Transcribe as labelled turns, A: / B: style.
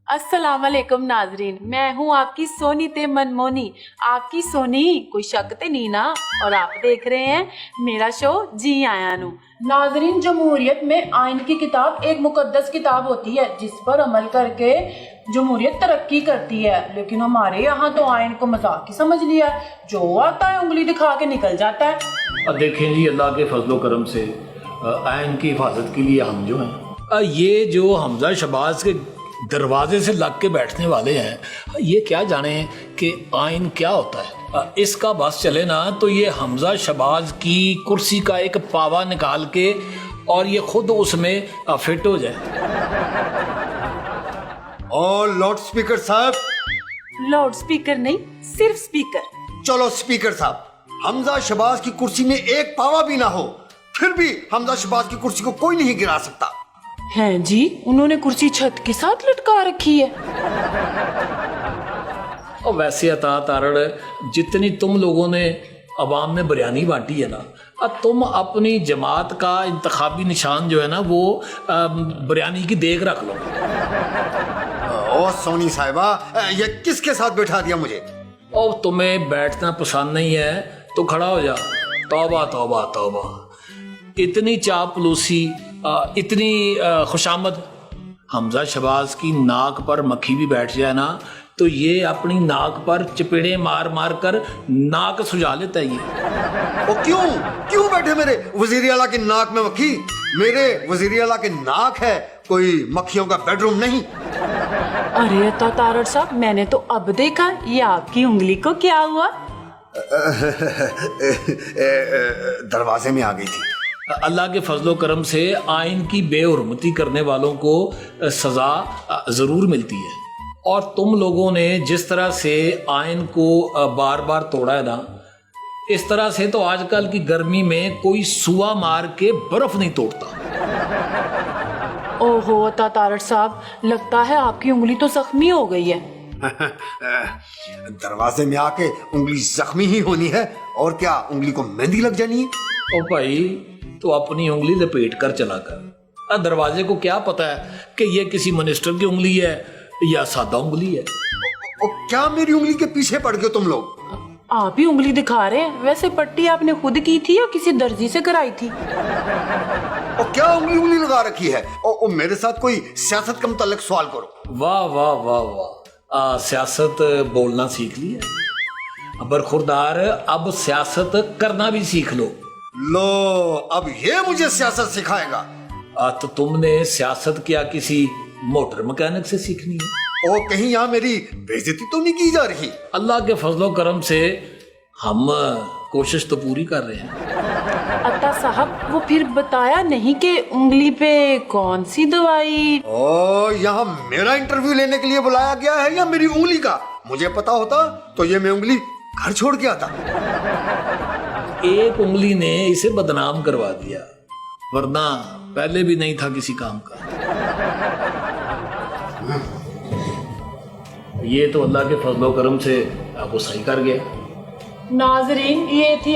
A: अस्सलाम वालेकुम नाजरीन, मैं हूँ आपकी सोनी ते मनमोनी। आपकी सोनी कोई शक ते नहीं ना। और आप देख रहे हैं मेरा शो जी आया नू। नाजरीन, जमहूरियत में आइन की किताब एक मुकद्दस किताब होती है जिस पर अमल करके जमहूरियत तरक्की करती है, लेकिन हमारे यहाँ तो आइन को मजाक ही समझ लिया, जो आता है उंगली दिखा के निकल जाता है।
B: अब देखें जी, अल्लाह के फजलो करम से आइन की हिफाजत के लिए हम जो हैं, ये जो हमजा शहबाज के दरवाजे से लग के बैठने वाले हैं, ये क्या जाने कि आइन क्या होता है। इसका बस चले ना तो ये हमजा शहबाज की कुर्सी का एक पावा निकाल के और ये खुद उसमें फिट हो जाए।
C: और लाउड स्पीकर साहब,
A: लाउड स्पीकर नहीं, सिर्फ स्पीकर।
C: चलो स्पीकर साहब, हमजा शहबाज की कुर्सी में एक पावा भी ना हो, फिर भी हमजा शहबाज की कुर्सी को कोई नहीं गिरा सकता।
A: हैं जी, उन्होंने कुर्सी छत के साथ लटका रखी है।
B: और वैसे अता तारड़, जितनी तुम लोगों ने अवाम में बिरयानी बांटी है ना, अब तुम अपनी जमात का इंतखाबी निशान जो है ना वो बिरयानी की देख रख लो।
C: ओ सोनी साहिबा, ये किसके साथ बैठा दिया मुझे?
B: और तुम्हें बैठना पसंद नहीं है तो खड़ा हो जा। तौबा तौबा तौबा, इतनी चापलूसी, इतनी खुशामद। हमजा शहबाज की नाक पर मक्खी भी बैठ जाए ना तो ये अपनी नाक पर चपेड़े मार मार कर नाक सुझा लेता है ये।
C: ओ क्यों बैठे मेरे वजीर आला की नाक में मक्खी? मेरे वजीर आला की नाक है, कोई मक्खियों का बेडरूम नहीं।
A: अरे अता तारड़ साहब, मैंने तो अब देखा ये आपकी उंगली को क्या हुआ।
C: दरवाजे में आ गई थी।
B: अल्लाह के फजलो करम से आइन की बेहुरमती करने वालों को सज़ा ज़रूर मिलती है। और तुम लोगों ने जिस तरह से आइन को बार बार तोड़ा है ना, इस तरह से तो आजकल की गर्मी में कोई सुआ मार के बर्फ नहीं तोड़ता।
A: ओहो अता तारड़ साहब, लगता है आपकी उंगली तो जख्मी हो गई है।
C: दरवाजे में आके उंगली जख्मी ही होनी है, और क्या उंगली को मेहंदी लग जानी है?
B: ओ भाई, तो अपनी उंगली लपेट कर चला कर। दरवाजे को क्या पता है कि ये किसी मिनिस्टर की उंगली है या सादा उंगली है।
C: क्या मेरी उंगली के पीछे पड़ गए तुम लोग?
A: आप ही उंगली दिखा रहे हैं। वैसे पट्टी आपने खुद की थी या किसी दर्जी से कराई थी?
C: और क्या उंगली लगा रखी है? और मेरे साथ कोई सियासत का मुताल्लिक सवाल करो।
B: वाह वाह वाह वाह, सियासत बोलना सीख ली है। बरखुरदार, अब सियासत करना भी सीख लो।
C: लो, अब ये मुझे सियासत सिखाएगा?
B: तो तुमने सियासत क्या किसी मोटर मैकेनिक से सीखनी है?
C: और कहीं यहाँ मेरी बेइज्जती तो नहीं की जा रही?
B: अल्लाह के फजलो करम से हम कोशिश तो पूरी कर रहे हैं।
A: अता साहब, वो फिर बताया नहीं कि उंगली पे कौन सी दवाई?
C: ओ, यहाँ मेरा इंटरव्यू लेने के लिए बुलाया गया है या मेरी उंगली का? मुझे पता होता तो ये मैं उंगली घर छोड़ के आता।
B: एक उंगली ने इसे बदनाम करवा दिया, वरना पहले भी नहीं था किसी काम का। ये तो अल्लाह के फजलो करम से आपको सही कर गया।
A: नाजरीन, ये थी